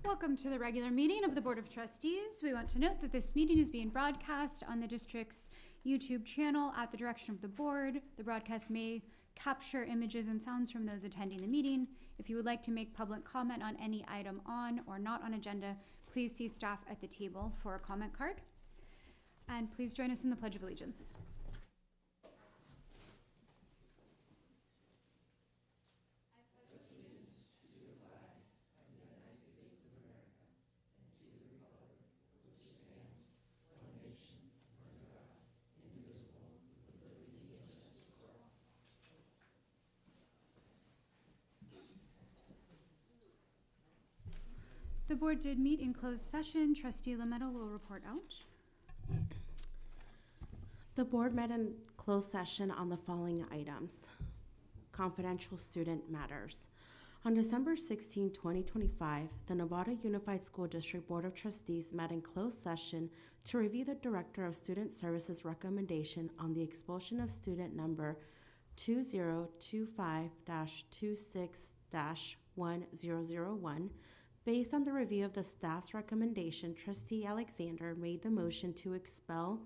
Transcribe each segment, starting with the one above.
Welcome to the regular meeting of the Board of Trustees. We want to note that this meeting is being broadcast on the district's YouTube channel at the direction of the board. The broadcast may capture images and sounds from those attending the meeting. If you would like to make public comment on any item on or not on agenda, please see staff at the table for a comment card. And please join us in the Pledge of Allegiance. The board did meet in closed session. Trustee Novato will report out. The board met in closed session on the following items. Confidential student matters. On December 16, 2025, the Novato Unified School District Board of Trustees met in closed session to review the Director of Student Services recommendation on the expulsion of student number 2025-26-1001. Based on the review of the staff's recommendation, Trustee Alexander made the motion to expel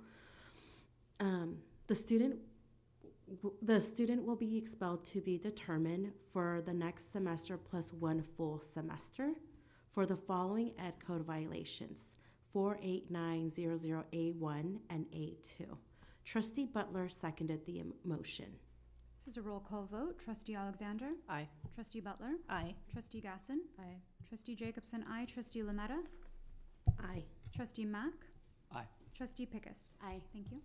the student. The student will be expelled to be determined for the next semester plus one full semester for the following Ed Code violations: 48900A1 and A2. Trustee Butler seconded the motion. This is a roll call vote. Trustee Alexander? Aye. Trustee Butler? Aye. Trustee Gasson? Aye. Trustee Jacobson? Aye. Trustee Lametta? Aye. Trustee Mack? Aye. Trustee Pickus? Aye. Thank you.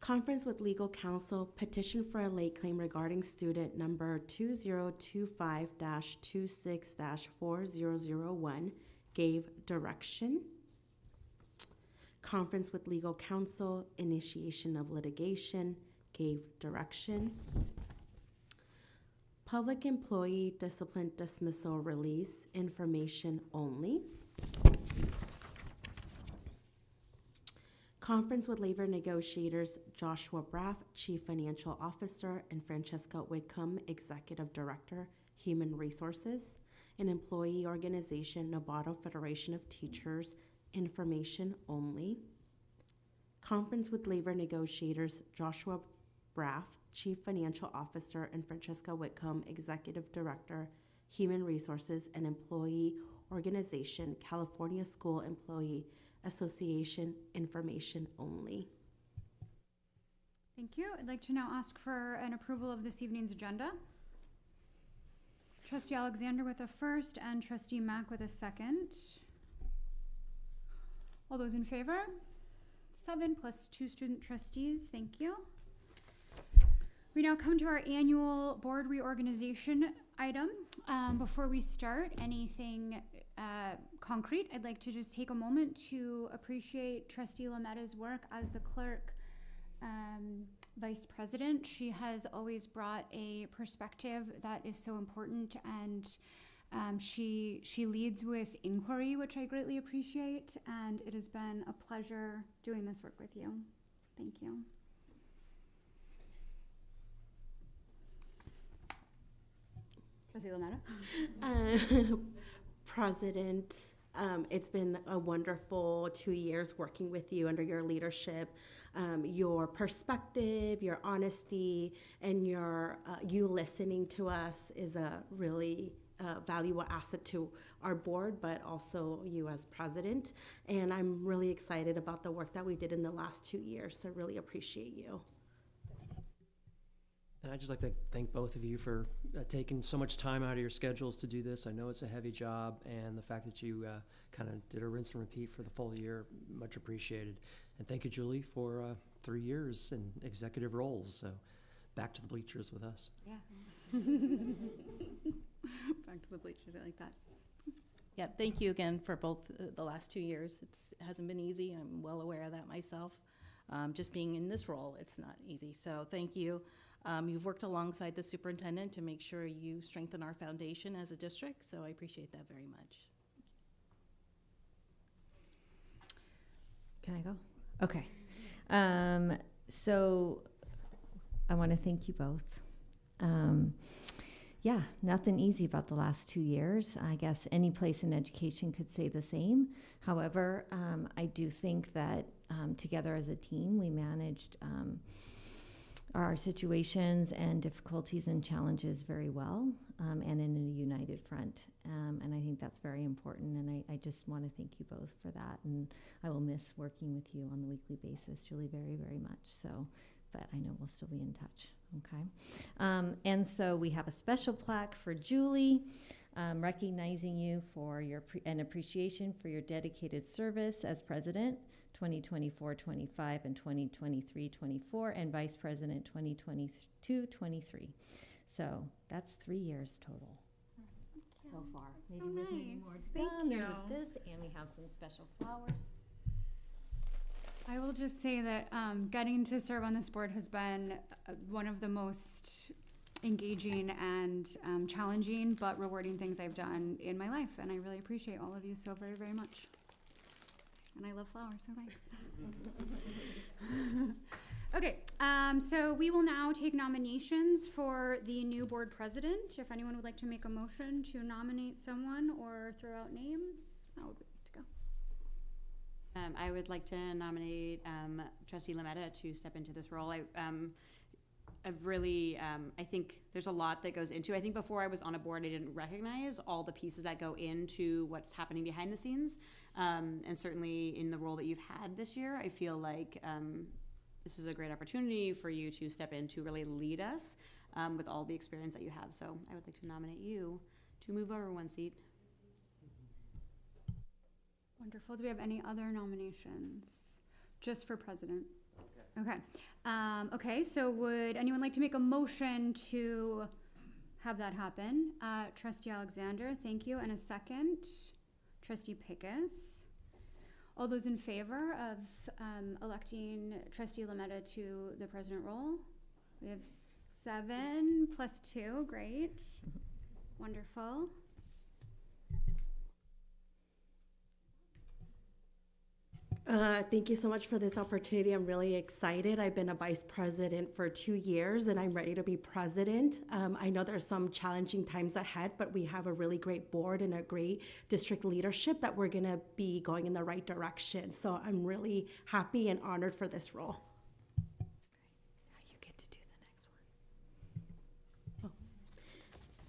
Conference with legal counsel, petition for a late claim regarding student number 2025-26-4001, gave direction. Conference with legal counsel, initiation of litigation, gave direction. Public employee discipline dismissal release, information only. Conference with labor negotiators, Joshua Braff, Chief Financial Officer, and Francesca Whitcomb, Executive Director, Human Resources. An employee organization, Novato Federation of Teachers, information only. Conference with labor negotiators, Joshua Braff, Chief Financial Officer, and Francesca Whitcomb, Executive Director, Human Resources, and employee organization, California School Employee Association, information only. Thank you. I'd like to now ask for an approval of this evening's agenda. Trustee Alexander with a first and Trustee Mack with a second. All those in favor? 7 plus 2 student trustees. Thank you. We now come to our annual board reorganization item. Before we start anything concrete, I'd like to just take a moment to appreciate Trustee Lametta's work as the clerk vice president. She has always brought a perspective that is so important, and she leads with inquiry, which I greatly appreciate, and it has been a pleasure doing this work with you. Thank you. Trustee Lametta? President, it's been a wonderful 2 years working with you under your leadership. Your perspective, your honesty, and your you listening to us is a really valuable asset to our board, but also you as president. And I'm really excited about the work that we did in the last 2 years, so really appreciate you. And I'd just like to thank both of you for taking so much time out of your schedules to do this. I know it's a heavy job, and the fact that you kind of did a rinse and repeat for the full year, much appreciated. And thank you, Julie, for 3 years in executive roles. So back to the bleachers with us. Yeah. Back to the bleachers, I like that. Yeah, thank you again for both the last 2 years. It hasn't been easy. I'm well aware of that myself. Just being in this role, it's not easy. So thank you. You've worked alongside the superintendent to make sure you strengthen our foundation as a district, so I appreciate that very much. Can I go? Okay. So I want to thank you both. yeah, nothing easy about the last 2 years. I guess any place in education could say the same. However, I do think that together as a team, we managed our situations and difficulties and challenges very well, and in a united front. And I think that's very important. And I just want to thank you both for that. And I will miss working with you on the weekly basis, Julie, very, very much. So, but I know we'll still be in touch. Okay. And so we have a special plaque for Julie, recognizing you for your and appreciation for your dedicated service as president 2024-25 and 2023-24, and vice president 2022-23. So that's 3 years total so far. That's Maybe so with many nice. more to Thank come. There's you. this, and we have some special flowers. I will just say that getting to serve on this board has been one of the most engaging and challenging but rewarding things I've done in my life, and I really appreciate all of you so very, very much. And I love flowers, so thanks. Okay, so we will now take nominations for the new board president. If anyone would like to make a motion to nominate someone or throw out names, I would like to go. I would like to nominate Trustee Lametta to step into this role. I've really, I think there's a lot that goes into. I think before I was on a board, I didn't recognize all the pieces that go into what's happening behind the scenes. And certainly in the role that you've had this year, I feel like this is a great opportunity for you to step in to really lead us with all the experience that you have. So I would like to nominate you to move over one seat. Wonderful. Do we have any other nominations? Just for president? Okay. Okay, so would anyone like to make a motion to have that happen? Trustee Alexander, thank you. And a second, Trustee Pickus. All those in favor of electing Trustee Lametta to the president role? We have 7 plus 2, great. Wonderful. Thank you so much for this opportunity. I'm really excited. I've been a vice president for 2 years, and I'm ready to be president. I know there's some challenging times ahead, but we have a really great board and a great district leadership that we're going to be going in the right direction. So I'm really happy and honored for this role. Now you get to do the next one.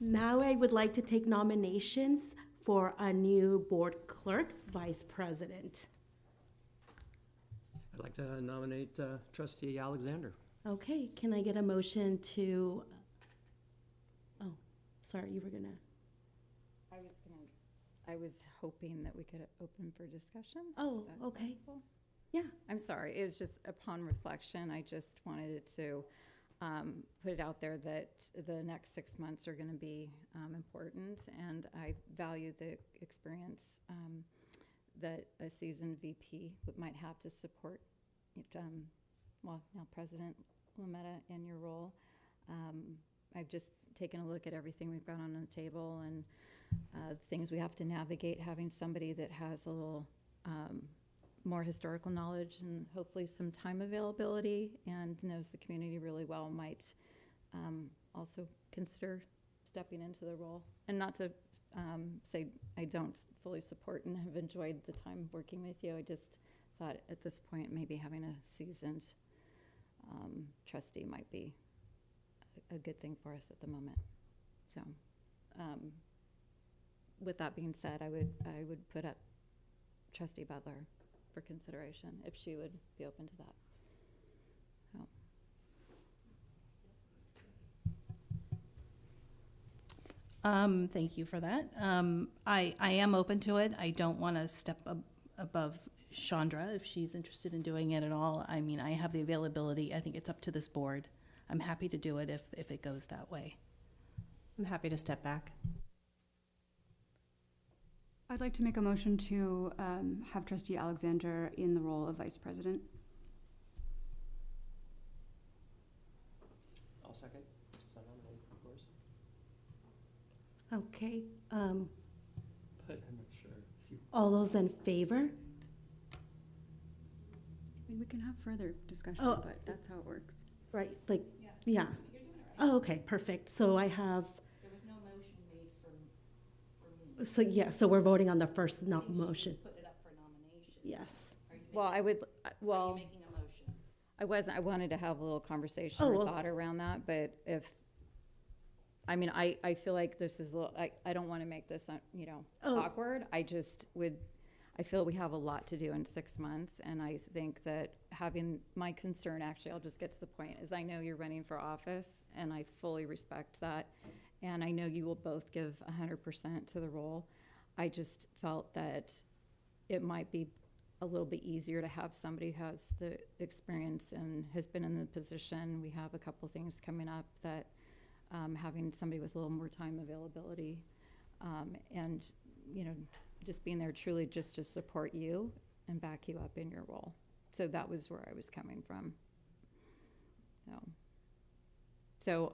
Now I would like to take nominations for a new board clerk, vice president. I'd like to nominate Trustee Alexander. Okay, can I get a motion to, oh, sorry, you were gonna. I was hoping that we could open for discussion. Oh, if that's okay. possible. Yeah. I'm sorry, it was just upon reflection, I just wanted to put it out there that the next 6 months are gonna be important, and I value the experience that a seasoned VP might have to support, well, now President Lametta in your role. I've just taken a look at everything we've got on the table and things we have to navigate. Having somebody that has a little more historical knowledge and hopefully some time availability and knows the community really well might also consider stepping into the role. And not to say I don't fully support and have enjoyed the time working with you. I just thought at this point maybe having a seasoned trustee might be a good thing for us at the moment. So with that being said, I would put up Trustee Butler for consideration if she would be open to that. Thank you for that. I am open to it. I don't want to step above Chandra if she's interested in doing it at all. I mean, I have the availability. I think it's up to this board. I'm happy to do it if it goes that way. I'm happy to step back. I'd like to make a motion to have Trustee Alexander in the role of vice president. I'll second. So nominate, of course. Okay, But I'm not sure if you. all those in favor? I mean, we can have further discussion, Oh. but that's how it works. Right, like, yeah. Oh, okay, perfect. So I have. There was So we're voting on the first motion. Put it up for nomination. Yes. Well, I would, Are well, you making a motion? I wanted to have a little conversation Oh, or well. thought around that, but I feel like this is, I don't want to make this, Oh. awkward. I feel we have a lot to do in 6 months, and I think that my concern, actually, I'll just get to the point, is I know you're running for office, and I fully respect that, and I know you will both give 100% to the role. I just felt that it might be a little bit easier to have somebody who has the experience and has been in the position. We have a couple things coming up that having somebody with a little more time availability, and just being there truly just to support you and back you up in your role. So that was where I was coming from. So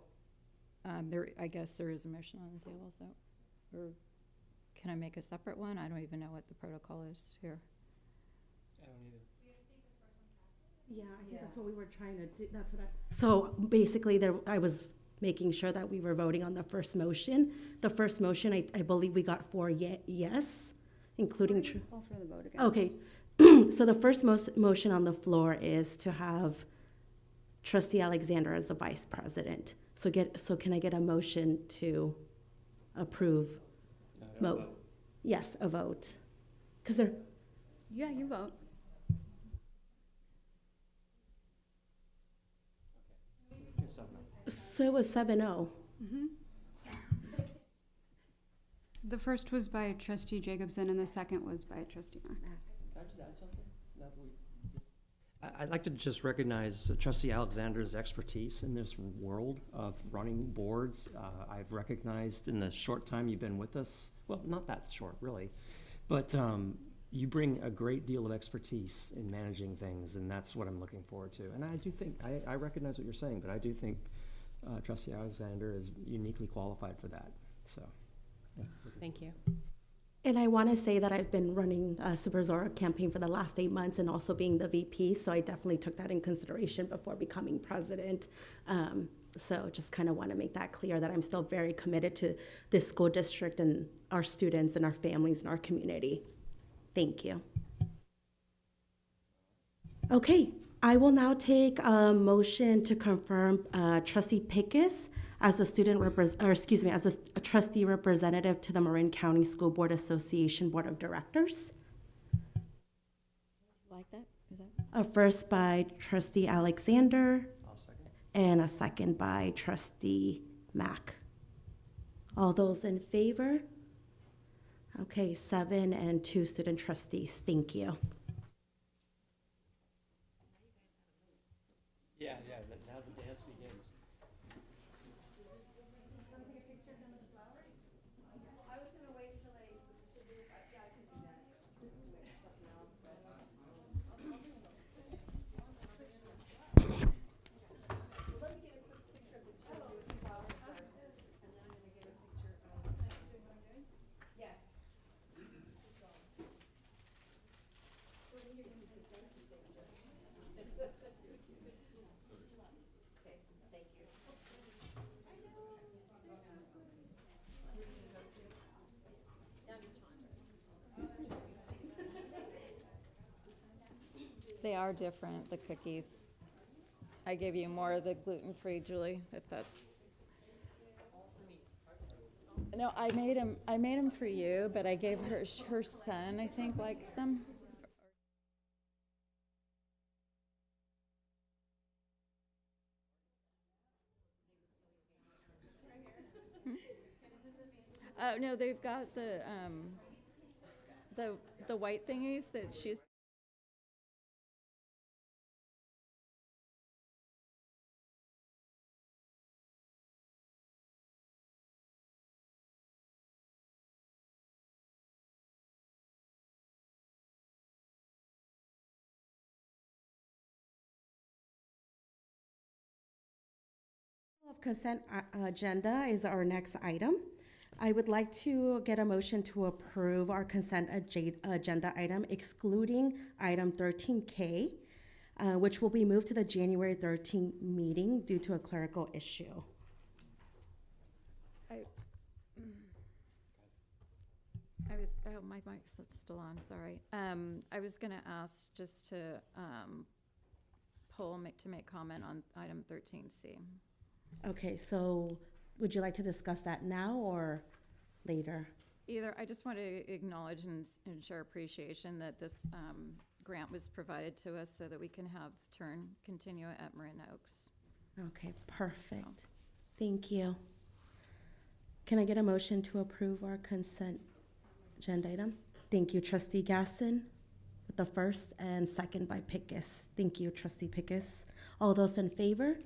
I guess there is a motion on the table. So, or can I make a separate one? I don't even know what the protocol is here. Yeah, I think that's what we were trying to do. That's what So basically, I was making sure that we were voting on the first motion. The first motion, I believe we got 4 yes, including. Call for the vote again. Okay. So the first motion on the floor is to have Trustee Alexander as the vice president. So can I get a motion to approve? Yes, a vote. Because they're. Yeah, you vote. So it was 7-0. The first was by Trustee Jacobson, and the second was by Trustee Mack. Can I just add something? I'd like to just recognize Trustee Alexander's expertise in this world of running boards. I've recognized in the short time you've been with us, well, not that short, really, but you bring a great deal of expertise in managing things, and that's what I'm looking forward to. And I do think, I recognize what you're saying, but I do think Trustee Alexander is uniquely qualified for that, so. Yeah. Thank you. And I want to say that I've been running a Superzora campaign for the last 8 months and also being the VP, so I definitely took that in consideration before becoming president. So just kind of want to make that clear that I'm still very committed to this school district and our students and our families and our community. Thank you. Okay, I will now take a motion to confirm Trustee Pickus as a as a trustee representative to the Marin County School Board Association Board of Directors. Like that? Is that? A first by Trustee Alexander I'll second. and a second by Trustee Mack. All those in favor? Okay, 7 and 2 student trustees. Thank you. Yeah, now the dance begins. They are different, the cookies. I gave you more of the gluten-free, Julie, if that's. No, I made them for you, but I gave her son, I think, likes them. No, they've got the white thingies that she's. Of consent agenda is our next item. I would like to get a motion to approve our consent agenda item excluding item 13K, which will be moved to the January 13th meeting due to a clerical issue. my mic's still on, sorry. I was gonna ask just to, to make comment on item 13C. Okay, so would you like to discuss that now or later? Either, I just want to acknowledge and share appreciation that this grant was provided to us so that we can have Turn continue at Marin Oaks. Okay, perfect. Thank you. Can I get a motion to approve our consent agenda item? Thank you, Trustee Gaston, with the first and second by Pickus. Thank you, Trustee Pickus. All those in favor?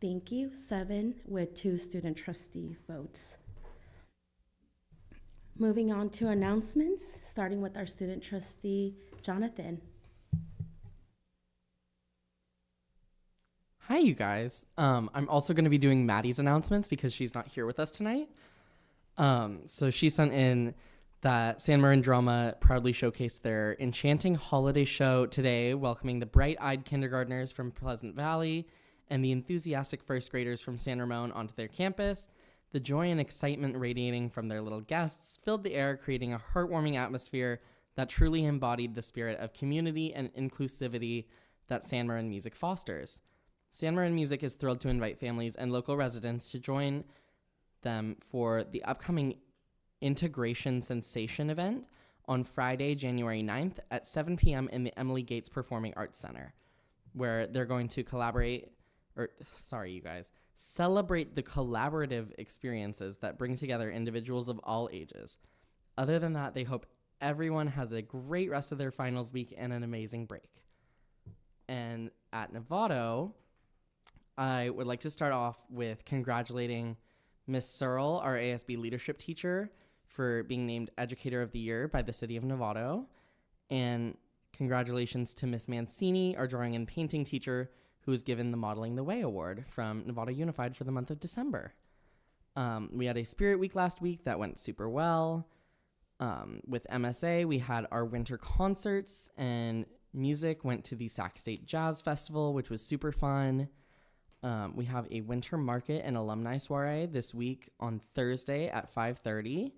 Thank you. 7 with 2 student trustee votes. Moving on to announcements, starting with our student trustee, Jonathan. Hi, you guys. I'm also going to be doing Maddie's announcements because she's not here with us tonight. So she sent in that San Marin Drama proudly showcased their enchanting holiday show today, welcoming the bright-eyed kindergartners from Pleasant Valley and the enthusiastic first graders from San Ramon onto their campus. The joy and excitement radiating from their little guests filled the air, creating a heartwarming atmosphere that truly embodied the spirit of community and inclusivity that San Marin Music fosters. San Marin Music is thrilled to invite families and local residents to join them for the upcoming Integration Sensation event on Friday, January 9th at 7 p.m. in the Emily Gates Performing Arts Center, where they're going to celebrate the collaborative experiences that bring together individuals of all ages. Other than that, they hope everyone has a great rest of their finals week and an amazing break. And at Novato, I would like to start off with congratulating Miss Searle, our ASB leadership teacher, for being named Educator of the Year by the City of Novato. And congratulations to Miss Mancini, our drawing and painting teacher, who was given the Modeling the Way Award from Novato Unified for the month of December. We had a Spirit Week last week that went super well. With MSA, we had our winter concerts, and music went to the Sac State Jazz Festival, which was super fun. We have a winter market and alumni soiree this week on Thursday at 5:30.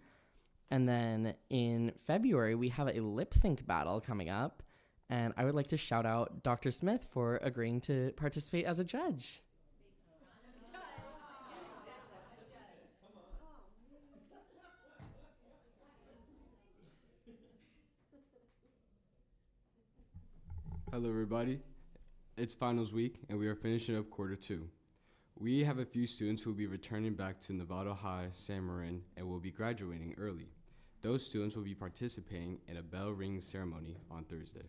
And then in February, we have a lip sync battle coming up. And I would like to shout out Dr. Smith for agreeing to participate as a judge. Hello, everybody. It's finals week, and we are finishing up quarter 2. We have a few students who will be returning back to Novato High, San Marin, and will be graduating early. Those students will be participating in a bell ring ceremony on Thursday.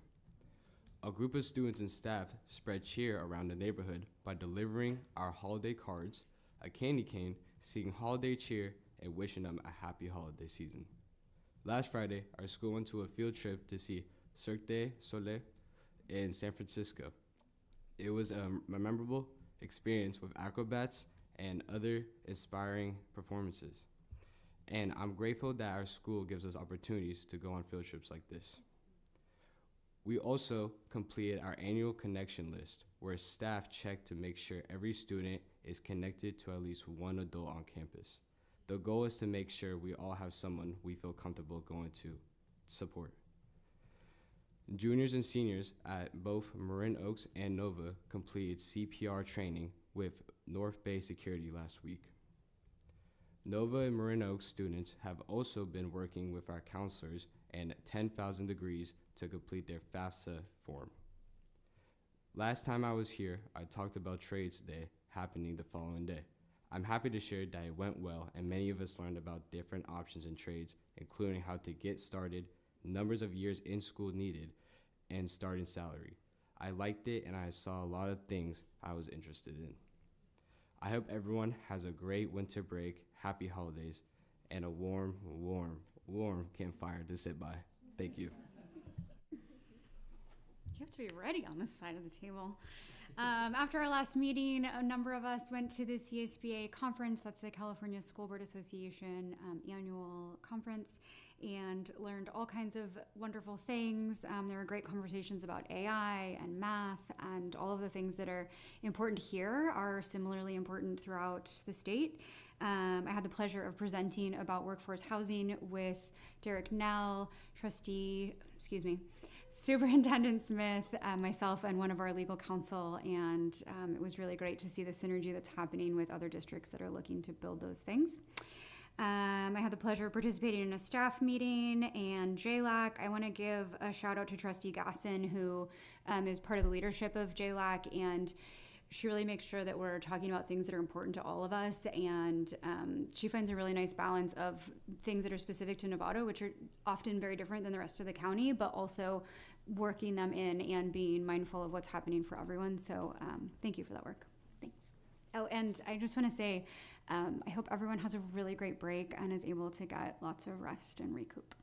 A group of students and staff spread cheer around the neighborhood by delivering our holiday cards, a candy cane, singing holiday cheer, and wishing them a happy holiday season. Last Friday, our school went to a field trip to see Cirque du Soleil in San Francisco. It was a memorable experience with acrobats and other inspiring performances. And I'm grateful that our school gives us opportunities to go on field trips like this. We also completed our annual connection list, where staff checked to make sure every student is connected to at least one adult on campus. The goal is to make sure we all have someone we feel comfortable going to support. Juniors and seniors at both Marin Oaks and Nova completed CPR training with North Bay Security last week. Nova and Marin Oaks students have also been working with our counselors and 10,000 Degrees to complete their FAFSA form. Last time I was here, I talked about Trades Day happening the following day. I'm happy to share that it went well, and many of us learned about different options in trades, including how to get started, numbers of years in school needed, and starting salary. I liked it, and I saw a lot of things I was interested in. I hope everyone has a great winter break, happy holidays, and a warm campfire to sit by. Thank you. You have to be ready on this side of the table. After our last meeting, a number of us went to the CSBA conference, that's the California School Board Association annual conference, and learned all kinds of wonderful things. There were great conversations about AI and math, and all of the things that are important here are similarly important throughout the state. I had the pleasure of presenting about workforce housing with Derek Nell, Superintendent Smith, myself, and one of our legal counsel, and it was really great to see the synergy that's happening with other districts that are looking to build those things. I had the pleasure of participating in a staff meeting and JLAC. I want to give a shout out to Trustee Gasson, who is part of the leadership of JLAC, and she really makes sure that we're talking about things that are important to all of us. And she finds a really nice balance of things that are specific to Novato, which are often very different than the rest of the county, but also working them in and being mindful of what's happening for everyone. So thank you for that work. Thanks. Oh, and I just want to say, I hope everyone has a really great break and is able to get lots of rest and recoup.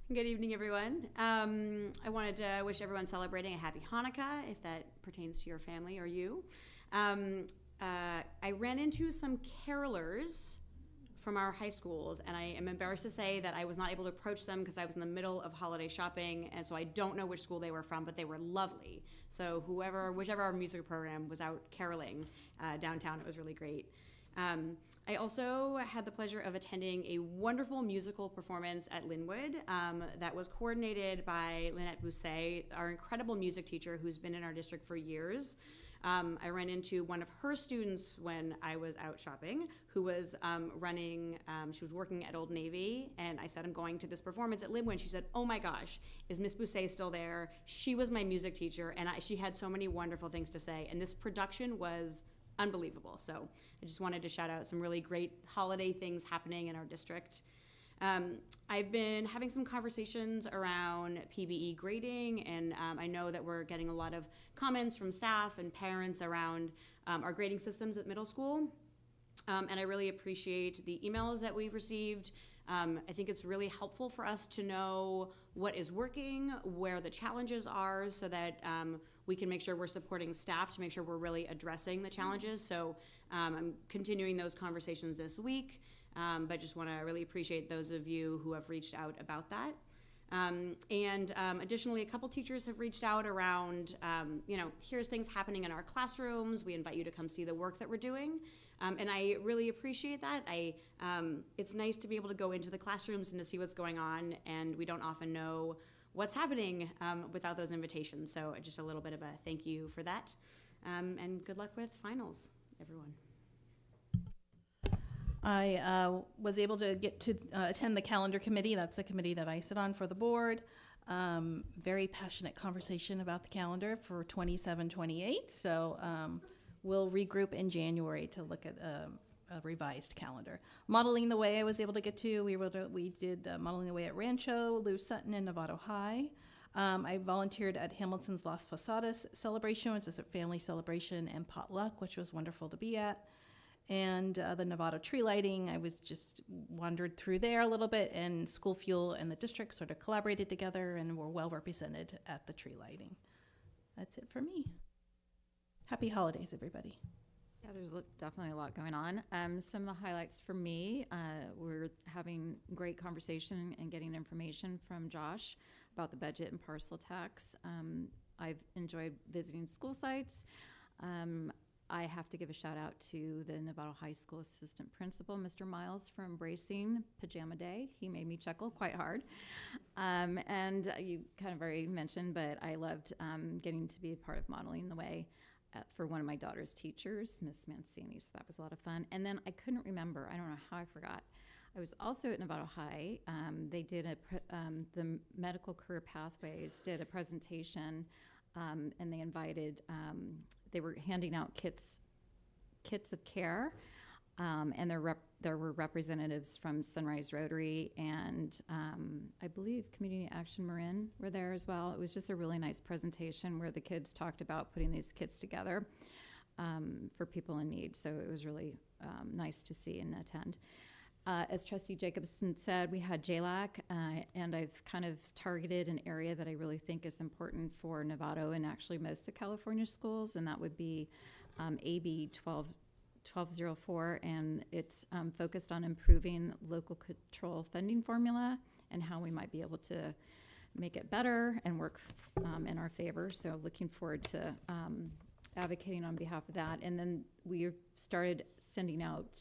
Good evening, everyone. I wanted to wish everyone celebrating a happy Hanukkah, if that pertains to your family or you. I ran into some carolers from our high schools, and I am embarrassed to say that I was not able to approach them because I was in the middle of holiday shopping, and so I don't know which school they were from, but they were lovely. So whichever our music program was out caroling downtown, it was really great. I also had the pleasure of attending a wonderful musical performance at Linwood that was coordinated by Lynette Bousset, our incredible music teacher who's been in our district for years. I ran into one of her students when I was out shopping who was she was working at Old Navy, and I said, I'm going to this performance at Linwood. She said, oh my gosh, is Miss Bousset still there? She was my music teacher, and she had so many wonderful things to say, and this production was unbelievable. So I just wanted to shout out some really great holiday things happening in our district. I've been having some conversations around PBE grading, and I know that we're getting a lot of comments from staff and parents around our grading systems at middle school. And I really appreciate the emails that we've received. I think it's really helpful for us to know what is working, where the challenges are, so that we can make sure we're supporting staff to make sure we're really addressing the challenges. So I'm continuing those conversations this week, but just want to really appreciate those of you who have reached out about that. Additionally, a couple teachers have reached out around, here's things happening in our classrooms. We invite you to come see the work that we're doing. And I really appreciate that. It's nice to be able to go into the classrooms and to see what's going on, and we don't often know what's happening without those invitations. So just a little bit of a thank you for that. And good luck with finals, everyone. I was able to get to attend the calendar committee. That's a committee that I sit on for the board. Very passionate conversation about the calendar for 27-28. So we'll regroup in January to look at a revised calendar. Modeling the Way I was able to get to. We did Modeling the Way at Rancho, Lou Sutton, and Novato High. I volunteered at Hamilton's Las Posadas celebration, which is a family celebration, and potluck, which was wonderful to be at. And the Novato tree lighting, I was just wandered through there a little bit, and School Fuel and the district sort of collaborated together and were well represented at the tree lighting. That's it for me. Happy holidays, everybody. Yeah, there's definitely a lot going on. Some of the highlights for me, we're having great conversation and getting information from Josh about the budget and parcel tax. I've enjoyed visiting school sites. I have to give a shout out to the Novato High School assistant principal, Mr. Miles, for embracing Pajama Day. He made me chuckle quite hard. And you kind of already mentioned, but I loved getting to be a part of Modeling the Way for one of my daughter's teachers, Miss Mancini. So that was a lot of fun. And then I couldn't remember, I don't know how I forgot. I was also at Novato High. They did the Medical Career Pathways did a presentation, and they invited, they were handing out kits of care, and there were representatives from Sunrise Rotary and I believe Community Action Marin were there as well. It was just a really nice presentation where the kids talked about putting these kits together for people in need. So it was really nice to see and attend. As Trustee Jacobson said, we had JLAC, and I've kind of targeted an area that I really think is important for Novato and actually most of California schools, and that would be AB 1204, and it's focused on improving local control funding formula and how we might be able to make it better and work in our favor. So looking forward to advocating on behalf of that. And then we started sending out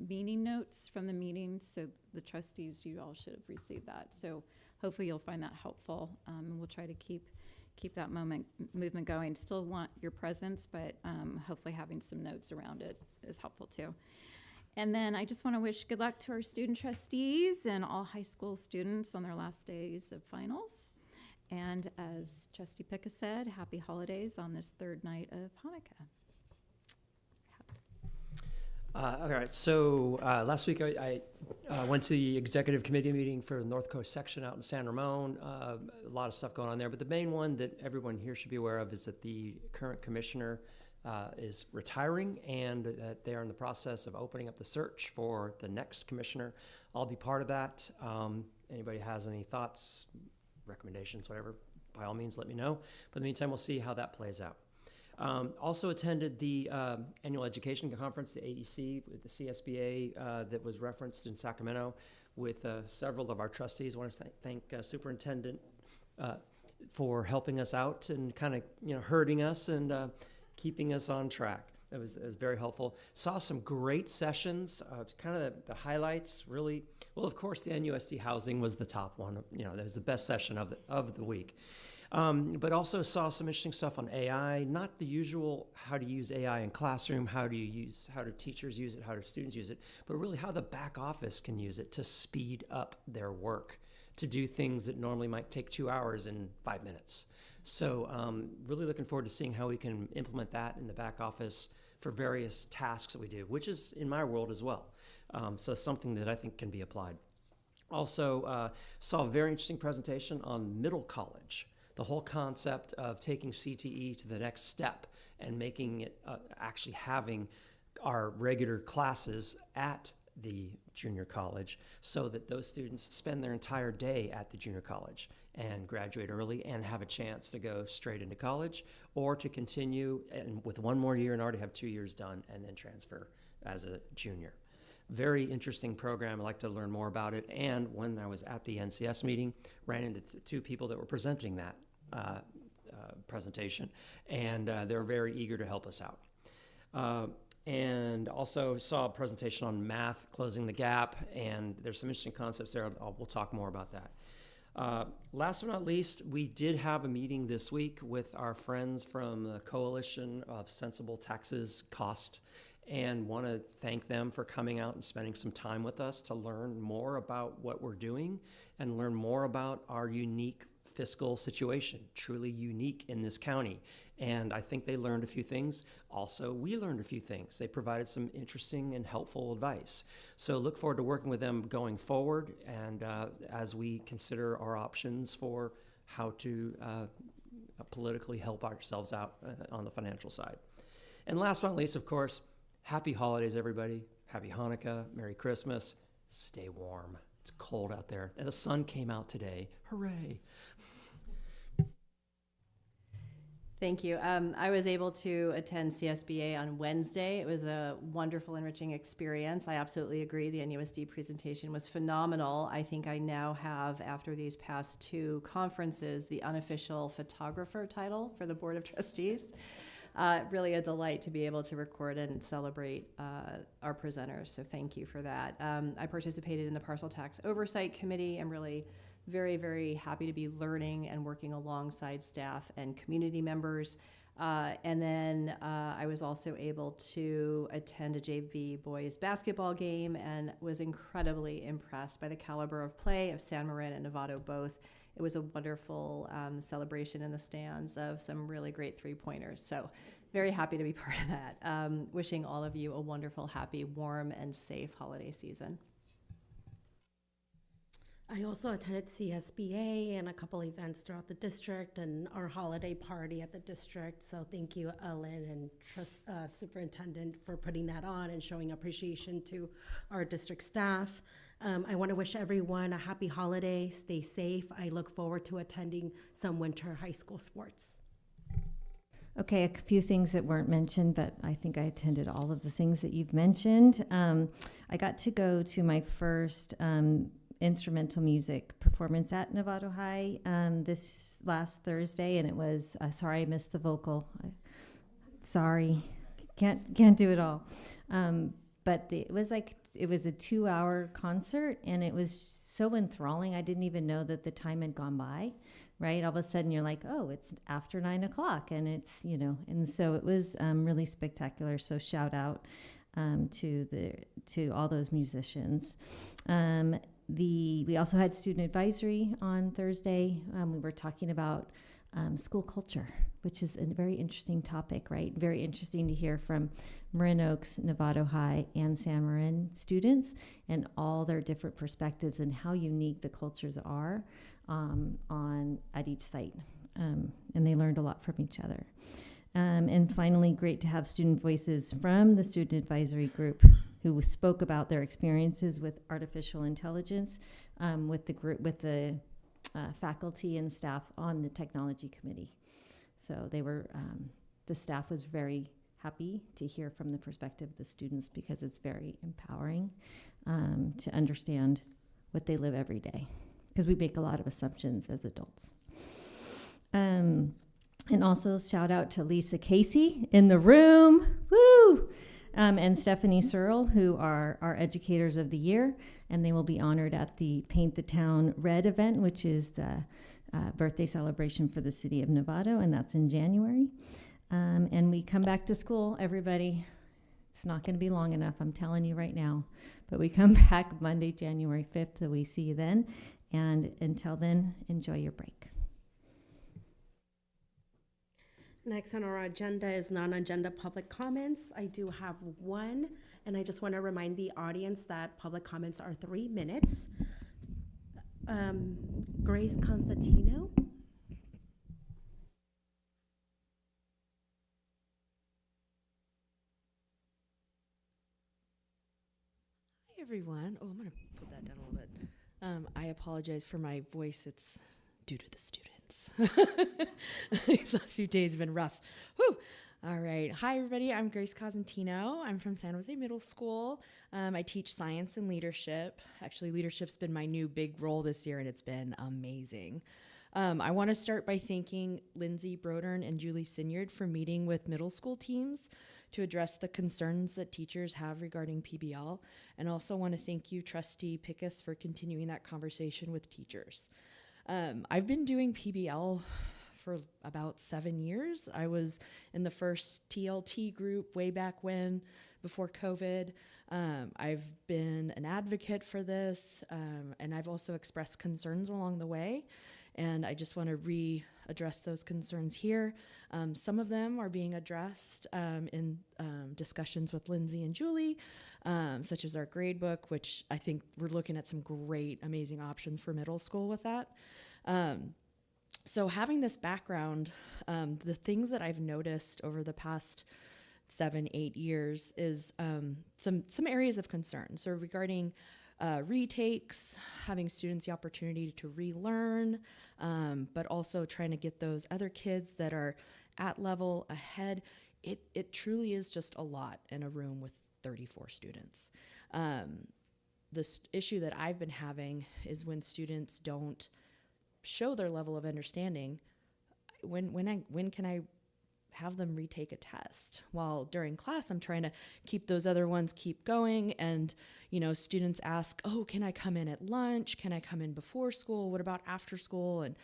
meeting notes from the meetings. So the trustees, you all should have received that. So hopefully you'll find that helpful. And we'll try to keep that movement going. Still want your presence, but hopefully having some notes around it is helpful too. And then I just want to wish good luck to our student trustees and all high school students on their last days of finals. And as Trustee Picca said, happy holidays on this third night of Hanukkah. All right, so last week I went to the executive committee meeting for the North Coast section out in San Ramon. A lot of stuff going on there, but the main one that everyone here should be aware of is that the current commissioner is retiring and that they are in the process of opening up the search for the next commissioner. I'll be part of that. Anybody has any thoughts, recommendations, whatever, by all means, let me know. But in the meantime, we'll see how that plays out. Also attended the annual education conference, the AEC, with the CSBA that was referenced in Sacramento with several of our trustees. I want to thank Superintendent for helping us out and kind of herding us and keeping us on track. It was very helpful. Saw some great sessions. Kind of the highlights, really. Well, of course, the NUSD housing was the top one. That was the best session of the week. But also saw some interesting stuff on AI. Not the usual how to use AI in classroom, how do teachers use it, how do students use it, but really how the back office can use it to speed up their work, to do things that normally might take 2 hours in 5 minutes. So really looking forward to seeing how we can implement that in the back office for various tasks that we do, which is in my world as well. So something that I think can be applied. Also saw a very interesting presentation on middle college, the whole concept of taking CTE to the next step and making it actually having our regular classes at the junior college so that those students spend their entire day at the junior college and graduate early and have a chance to go straight into college or to continue and with one more year and already have 2 years done and then transfer as a junior. Very interesting program. I'd like to learn more about it. And when I was at the NCS meeting, ran into two people that were presenting that presentation, and they were very eager to help us out. And also saw a presentation on math, closing the gap, and there's some interesting concepts there. We'll talk more about that. Last but not least, we did have a meeting this week with our friends from the Coalition of Sensible Taxes Cost, and want to thank them for coming out and spending some time with us to learn more about what we're doing and learn more about our unique fiscal situation, truly unique in this county. And I think they learned a few things. Also, we learned a few things. They provided some interesting and helpful advice. So look forward to working with them going forward and as we consider our options for how to politically help ourselves out on the financial side. And last but not least, of course, happy holidays, everybody. Happy Hanukkah, Merry Christmas. Stay warm. It's cold out there. And the sun came out today. Hooray. Thank you. I was able to attend CSBA on Wednesday. It was a wonderful, enriching experience. I absolutely agree. The NUSD presentation was phenomenal. I think I now have, after these past two conferences, the unofficial photographer title for the Board of Trustees. Really a delight to be able to record and celebrate our presenters, so thank you for that. I participated in the Parcel Tax Oversight Committee. I'm really very, very happy to be learning and working alongside staff and community members. And then I was also able to attend a JV boys basketball game and was incredibly impressed by the caliber of play of San Marin and Novato both. It was a wonderful celebration in the stands of some really great three-pointers. So very happy to be part of that. Wishing all of you a wonderful, happy, warm, and safe holiday season. I also attended CSBA and a couple events throughout the district and our holiday party at the district. So thank you, Ellen and Superintendent, for putting that on and showing appreciation to our district staff. I want to wish everyone a happy holiday. Stay safe. I look forward to attending some winter high school sports. Okay, a few things that weren't mentioned, but I think I attended all of the things that you've mentioned. I got to go to my first instrumental music performance at Novato High this last Thursday, and it was, sorry I missed the vocal. Sorry, can't do it all. But it was a 2-hour concert, and it was so enthralling. I didn't even know that the time had gone by, right? All of a sudden you're like, oh, it's after 9 o'clock, and it's, and so it was really spectacular. So shout out to all those musicians. We also had student advisory on Thursday. We were talking about school culture, which is a very interesting topic, right? Very interesting to hear from Marin Oaks, Novato High, and San Marin students and all their different perspectives and how unique the cultures are at each site. And they learned a lot from each other. And finally, great to have student voices from the student advisory group who spoke about their experiences with artificial intelligence with the faculty and staff on the technology committee. So the staff was very happy to hear from the perspective of the students because it's very empowering to understand what they live every day, because we make a lot of assumptions as adults. And also shout out to Lisa Casey in the room, woo! And Stephanie Searle, who are our educators of the year, and they will be honored at the Paint the Town Red event, which is the birthday celebration for the city of Novato, and that's in January. And we come back to school, everybody. It's not going to be long enough, I'm telling you right now. But we come back Monday, January 5th, so we see you then. And until then, enjoy your break. Next on our agenda is non-agenda public comments. I do have one, and I just want to remind the audience that public comments are 3 minutes. Grace Constantino. Hi, everyone. Oh, I'm going to put that down a little bit. I apologize for my voice. It's due to the students. These last few days have been rough. Whew. All right. Hi, everybody. I'm Grace Cosentino. I'm from San Jose Middle School. I teach science and leadership. Actually, leadership's been my new big role this year, and it's been amazing. I want to start by thanking Lindsay Brodern and Julie Sinyard for meeting with middle school teams to address the concerns that teachers have regarding PBL, and also want to thank you, Trustee Pickus, for continuing that conversation with teachers. I've been doing PBL for about 7 years. I was in the first TLT group way back when, before COVID. I've been an advocate for this, and I've also expressed concerns along the way. And I just want to readdress those concerns here. Some of them are being addressed in discussions with Lindsay and Julie, such as our grade book, which I think we're looking at some great, amazing options for middle school with that. So having this background, the things that I've noticed over the past 7-8 years is some areas of concern. So regarding retakes, having students the opportunity to relearn, but also trying to get those other kids that are at level ahead. It truly is just a lot in a room with 34 students. This issue that I've been having is when students don't show their level of understanding. When can I have them retake a test? While during class, I'm trying to keep those other ones keep going. And, students ask, oh, can I come in at lunch? Can I come in before school? What about after school? And,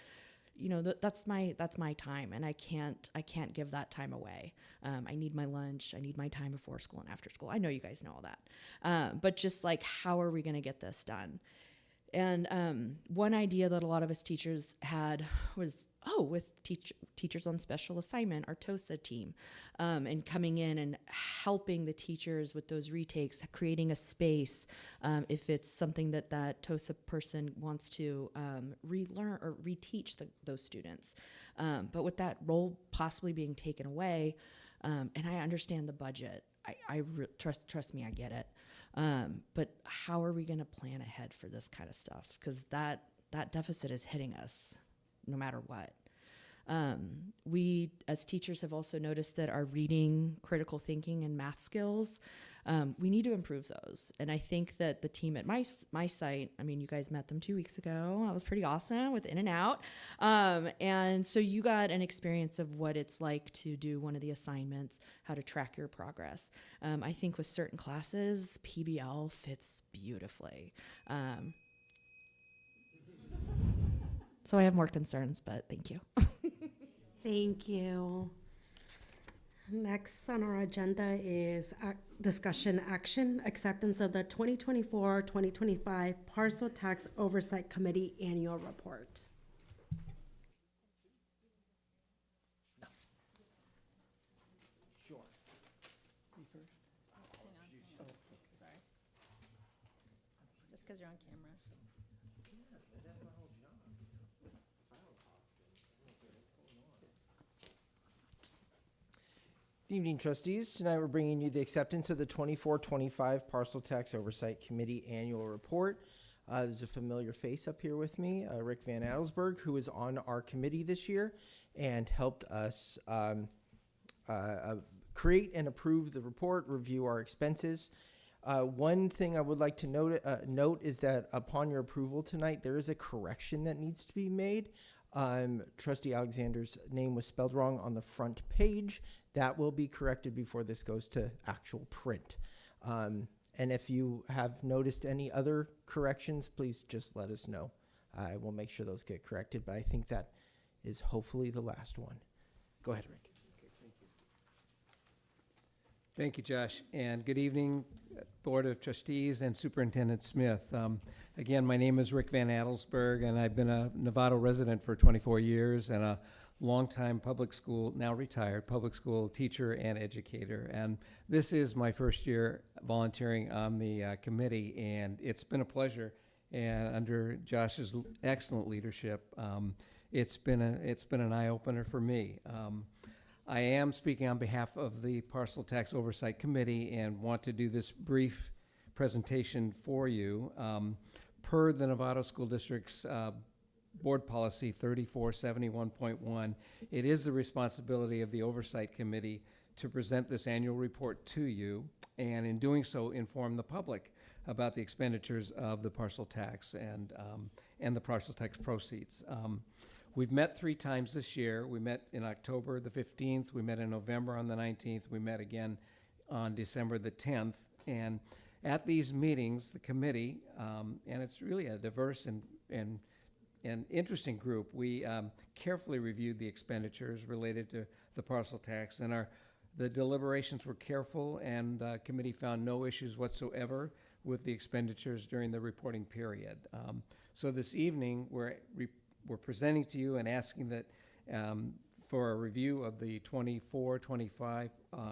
that's my time. And I can't give that time away. I need my lunch. I need my time before school and after school. I know you guys know all that. But just like, how are we going to get this done? And one idea that a lot of us teachers had was, with teachers on special assignment, our TOSA team, and coming in and helping the teachers with those retakes, creating a space if it's something that TOSA person wants to relearn or reteach those students. But with that role possibly being taken away, and I understand the budget, trust me, I get it. But how are we going to plan ahead for this kind of stuff? Because that deficit is hitting us no matter what. We, as teachers, have also noticed that our reading, critical thinking, and math skills, we need to improve those. And I think that the team at my site, I mean, you guys met them 2 weeks ago. That was pretty awesome with In and Out. And so you got an experience of what it's like to do one of the assignments, how to track your progress. I think with certain classes, PBL fits beautifully. So I have more concerns, but thank you. Thank you. Next on our agenda is discussion action, acceptance of the 2024-2025 Parcel Tax Oversight Committee Annual Report. Sure. You first? Sorry. Just because you're on camera. Good evening, trustees. Tonight we're bringing you the acceptance of the 24-25 Parcel Tax Oversight Committee Annual Report. There's a familiar face up here with me, Rick Van Adelsberg, who is on our committee this year and helped us create and approve the report, review our expenses. One thing I would like to note is that upon your approval tonight, there is a correction that needs to be made. Trustee Alexander's name was spelled wrong on the front page. That will be corrected before this goes to actual print. And if you have noticed any other corrections, please just let us know. I will make sure those get corrected, but I think that is hopefully the last one. Go ahead, Rick. Okay, thank you. Thank you, Josh, and good evening, Board of Trustees and Superintendent Smith. Again, my name is Rick Van Adelsberg, and I've been a Novato resident for 24 years and a longtime public school, now retired, public school teacher and educator. And this is my first year volunteering on the committee, and it's been a pleasure. And under Josh's excellent leadership, it's been an eye-opener for me. I am speaking on behalf of the Parcel Tax Oversight Committee and want to do this brief presentation for you. Per the Novato School District's Board Policy 3471.1, it is the responsibility of the Oversight Committee to present this annual report to you, and in doing so, inform the public about the expenditures of the parcel tax and the parcel tax proceeds. We've met 3 times this year. We met in October the 15th, we met in November on the 19th, we met again on December the 10th, and at these meetings, the committee, and it's really a diverse and interesting group, we carefully reviewed the expenditures related to the parcel tax, and the deliberations were careful, and committee found no issues whatsoever with the expenditures during the reporting period. So this evening, we're presenting to you and asking that for a review of the 24-25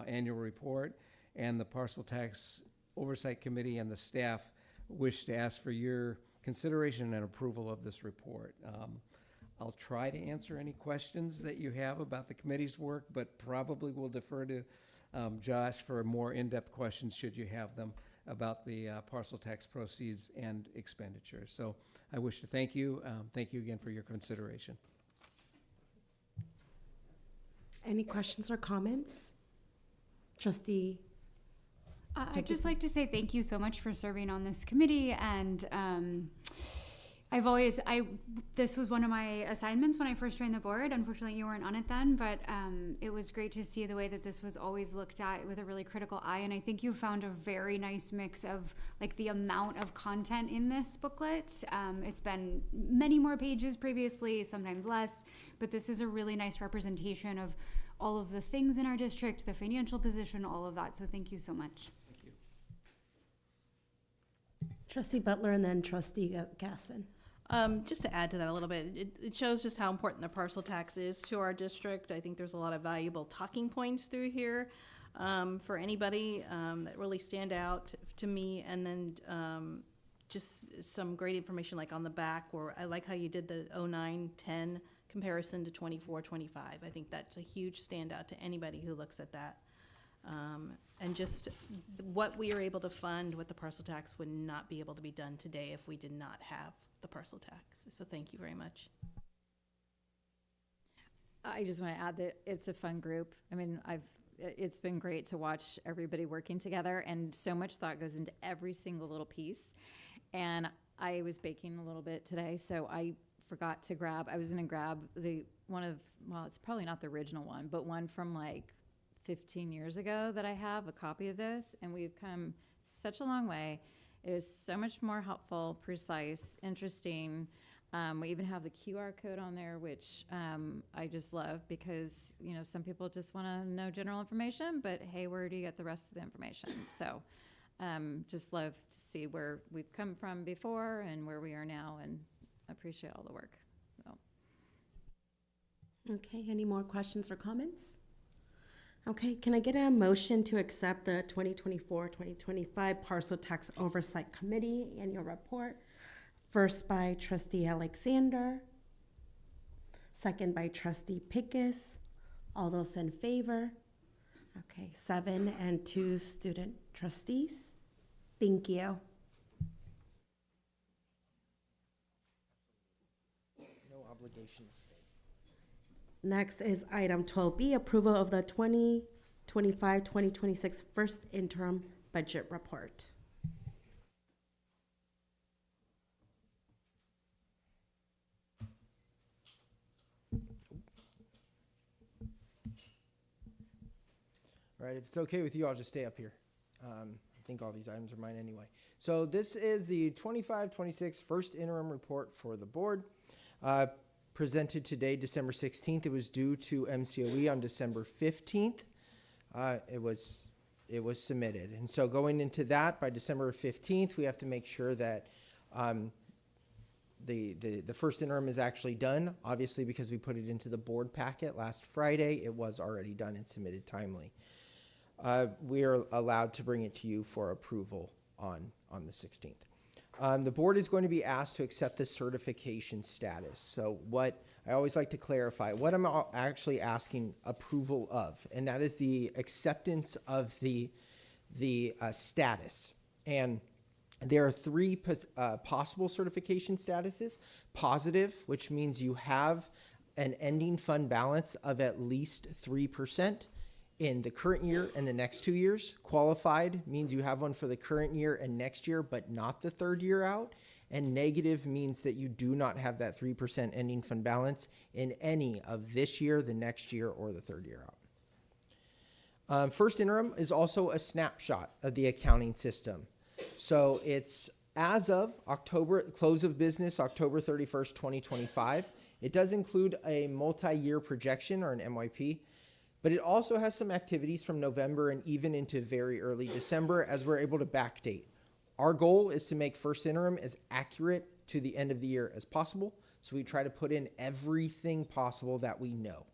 annual report, and the Parcel Tax Oversight Committee and the staff wish to ask for your consideration and approval of this report. I'll try to answer any questions that you have about the committee's work, but probably will defer to Josh for more in-depth questions should you have them about the parcel tax proceeds and expenditures. So I wish to thank you. Thank you again for your consideration. Any questions or comments? Trustee? I'd just like to say thank you so much for serving on this committee, and this was one of my assignments when I first joined the board. Unfortunately, you weren't on it then, but it was great to see the way that this was always looked at with a really critical eye, and I think you found a very nice mix of like the amount of content in this booklet. It's been many more pages previously, sometimes less, but this is a really nice representation of all of the things in our district, the financial position, all of that, so thank you so much. Trustee Butler and then Trustee Gasson. Just to add to that a little bit, it shows just how important the parcel tax is to our district. I think there's a lot of valuable talking points through here for anybody that really stand out to me. And then just some great information like on the back, where I like how you did the 09-10 comparison to 24-25. I think that's a huge standout to anybody who looks at that. And just what we are able to fund with the parcel tax would not be able to be done today if we did not have the parcel tax. So thank you very much. I just want to add that it's a fun group. I mean, it's been great to watch everybody working together, and so much thought goes into every single little piece. And I was baking a little bit today, so I forgot to grab, I was going to grab it's probably not the original one, but one from like 15 years ago that I have a copy of this, and we've come such a long way. It is so much more helpful, precise, interesting. We even have the QR code on there, which I just love because, some people just want to know general information, but hey, where do you get the rest of the information? So just love to see where we've come from before and where we are now, and appreciate all the work. So. Okay, any more questions or comments? Okay, can I get a motion to accept the 2024-2025 Parcel Tax Oversight Committee annual report? First by Trustee Alexander, second by Trustee Pickus. All those in favor? Okay, 7 and 2 student trustees. Thank you. No obligations. Next is item 12B, approval of the 2025-2026 first interim budget report. All right, if it's okay with you, I'll just stay up here. I think all these items are mine anyway. So this is the 25-26 first interim report for the board. Presented today, December 16th. It was due to MCOE on December 15th. It was submitted. And so going into that, by December 15th, we have to make sure that the first interim is actually done. Obviously, because we put it into the board packet last Friday, it was already done and submitted timely. We are allowed to bring it to you for approval on the 16th. The board is going to be asked to accept the certification status. So what I always like to clarify, what I'm actually asking approval of, and that is the acceptance of the status. And there are 3 possible certification statuses. Positive, which means you have an ending fund balance of at least 3% in the current year and the next 2 years. Qualified means you have one for the current year and next year, but not the third year out. And negative means that you do not have that 3% ending fund balance in any of this year, the next year, or the third year out. First interim is also a snapshot of the accounting system. So it's as of close of business, October 31st, 2025. It does include a multi-year projection, or an MYP. But it also has some activities from November and even into very early December, as we're able to backdate. Our goal is to make first interim as accurate to the end of the year as possible. So we try to put in everything possible that we know.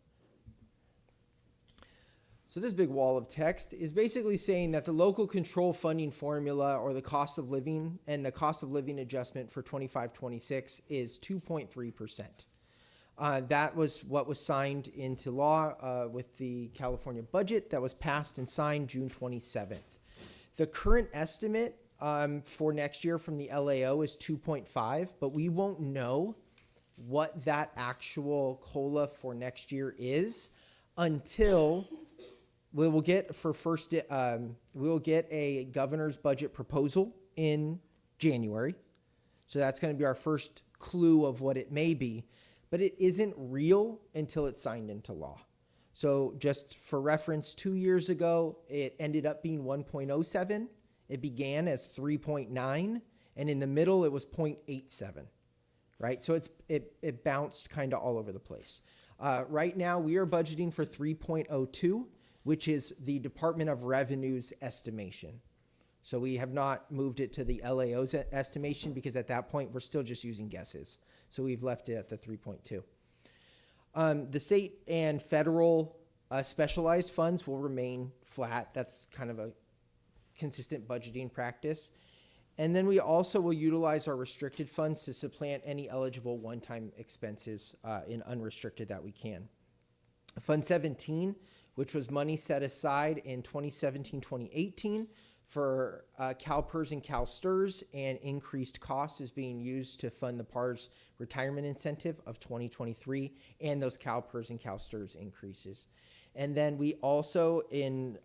So this big wall of text is basically saying that the local control funding formula, or the cost of living, and the cost of living adjustment for 25-26 is 2.3%. That was what was signed into law with the California budget that was passed and signed June 27th. The current estimate for next year from the LAO is 2.5, but we won't know what that actual COLA for next year is until we will get a governor's budget proposal in January. So that's going to be our first clue of what it may be. But it isn't real until it's signed into law. So just for reference, 2 years ago, it ended up being 1.07. It began as 3.9, and in the middle, it was 0.87, right? So it bounced kind of all over the place. Right now, we are budgeting for 3.02, which is the Department of Revenue's estimation. So we have not moved it to the LAO's estimation because at that point, we're still just using guesses. So we've left it at the 3.2. The state and federal specialized funds will remain flat. That's kind of a consistent budgeting practice. And then we also will utilize our restricted funds to supplant any eligible one-time expenses in unrestricted that we can. Fund 17, which was money set aside in 2017-2018 for CalPERS and CalSTRS, and increased cost is being used to fund the PARS retirement incentive of 2023 and those CalPERS and CalSTRS increases. And then we also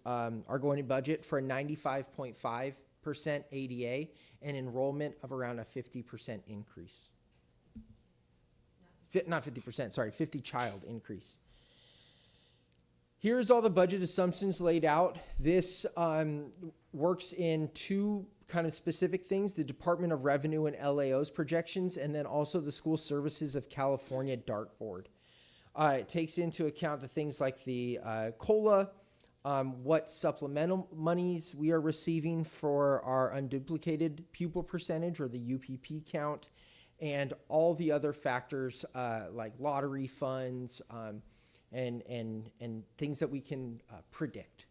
are going to budget for a 95.5% ADA and enrollment of around a 50% increase. Not 50%, sorry, 50 child increase. Here's all the budget assumptions laid out. This works in two kind of specific things: the Department of Revenue and LAO's projections, and then also the School Services of California dartboard. It takes into account the things like the COLA, what supplemental monies we are receiving for our unduplicated pupil percentage, or the UPP count, and all the other factors like lottery funds, and things that we can predict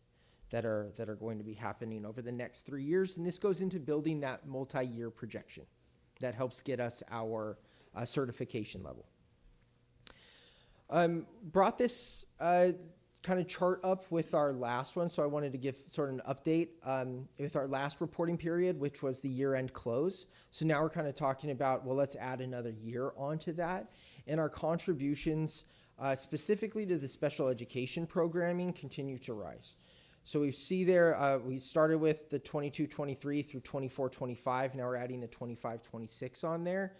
that are going to be happening over the next 3 years. And this goes into building that multi-year projection that helps get us our certification level. Brought this kind of chart up with our last one, so I wanted to give sort of an update with our last reporting period, which was the year-end close. So now we're kind of talking about, well, let's add another year onto that. And our contributions specifically to the special education programming continue to rise. So we see there, we started with the 22-23 through 24-25. Now we're adding the 25-26 on there.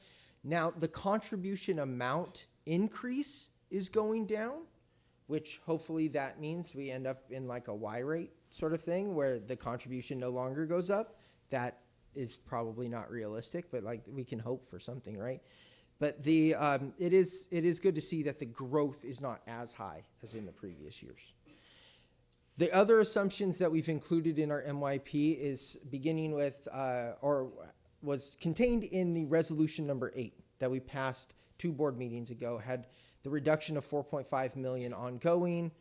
Now the contribution amount increase is going down, which hopefully that means we end up in like a Y rate sort of thing where the contribution no longer goes up. That is probably not realistic, but like we can hope for something, right? But the it is good to see that the growth is not as high as in the previous years. The other assumptions that we've included in our MYP is beginning with, or was contained in the resolution number 8 that we passed 2 board meetings ago, had the reduction of $4.5 million ongoing,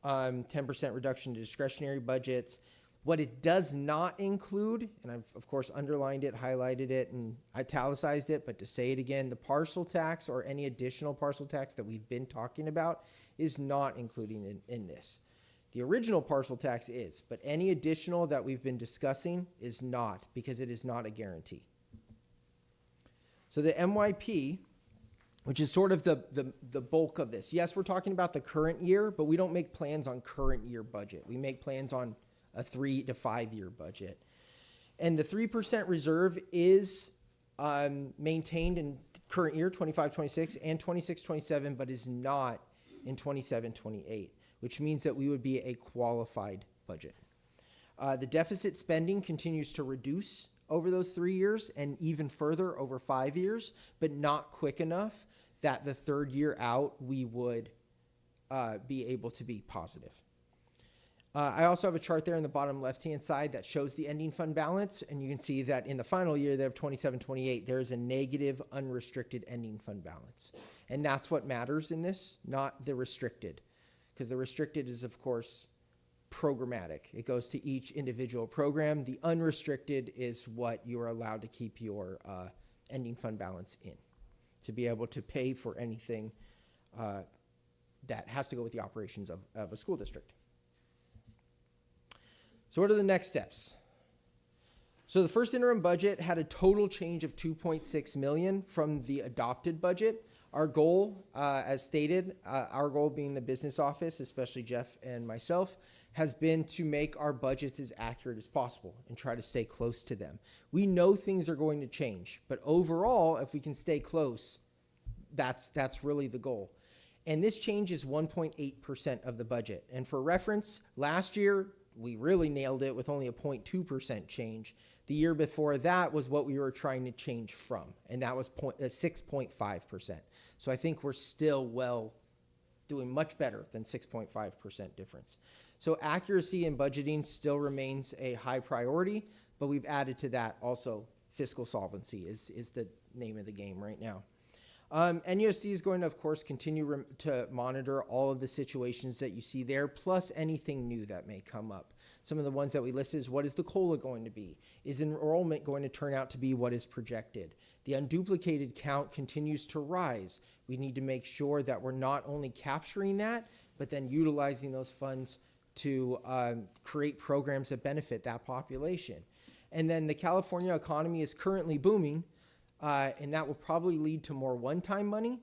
10% reduction to discretionary budgets. What it does not include, and I've of course underlined it, highlighted it, and italicized it, but to say it again, the parcel tax or any additional parcel tax that we've been talking about is not included in this. The original parcel tax is, but any additional that we've been discussing is not, because it is not a guarantee. So the MYP, which is sort of the bulk of this. Yes, we're talking about the current year, but we don't make plans on current year budget. We make plans on a 3 to 5 year budget. And the 3% reserve is maintained in current year, 25-26 and 26-27, but is not in 27-28, which means that we would be a qualified budget. The deficit spending continues to reduce over those 3 years and even further over 5 years, but not quick enough that the third year out we would be able to be positive. I also have a chart there in the bottom left-hand side that shows the ending fund balance, and you can see that in the final year there of 27-28, there is a negative unrestricted ending fund balance. And that's what matters in this, not the restricted, because the restricted is, of course, programmatic. It goes to each individual program. The unrestricted is what you are allowed to keep your ending fund balance in, to be able to pay for anything that has to go with the operations of a school district. So what are the next steps? So the first interim budget had a total change of $2.6 million from the adopted budget. Our goal, as stated, our goal being the business office, especially Jeff and myself, has been to make our budgets as accurate as possible and try to stay close to them. We know things are going to change, but overall, if we can stay close, that's really the goal. And this change is 1.8% of the budget. And for reference, last year, we really nailed it with only a 0.2% change. The year before that was what we were trying to change from, and that was 6.5%. So I think we're still doing much better than 6.5% difference. So accuracy in budgeting still remains a high priority, but we've added to that also fiscal solvency is the name of the game right now. NUSD is going to, of course, continue to monitor all of the situations that you see there, plus anything new that may come up. Some of the ones that we listed is, what is the COLA going to be? Is enrollment going to turn out to be what is projected? The unduplicated count continues to rise. We need to make sure that we're not only capturing that, but then utilizing those funds to create programs that benefit that population. And then the California economy is currently booming, and that will probably lead to more one-time money.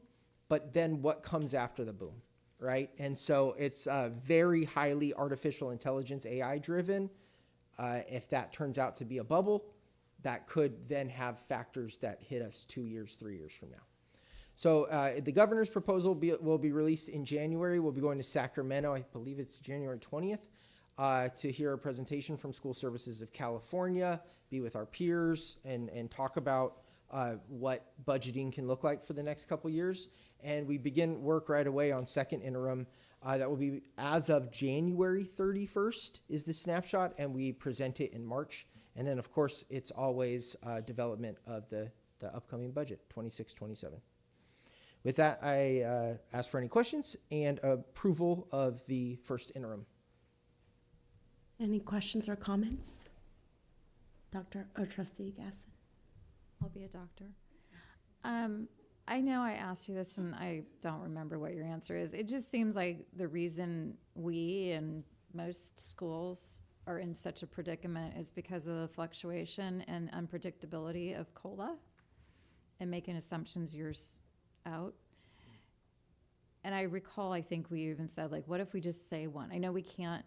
But then what comes after the boom, right? And so it's very highly artificial intelligence, AI driven. If that turns out to be a bubble, that could then have factors that hit us 2 years, 3 years from now. So the governor's proposal will be released in January. We'll be going to Sacramento, I believe it's January 20th, to hear a presentation from School Services of California, be with our peers, and talk about what budgeting can look like for the next couple years. And we begin work right away on second interim. That will be as of January 31st is the snapshot, and we present it in March. And then, of course, it's always development of the upcoming budget, 26-27. With that, I ask for any questions and approval of the first interim. Any questions or comments? Dr. or Trustee Gasson? I'll be a doctor. I know I asked you this and I don't remember what your answer is. It just seems like the reason we and most schools are in such a predicament is because of the fluctuation and unpredictability of COLA and making assumptions years out. And I recall, I think we even said, like, what if we just say one? I know we can't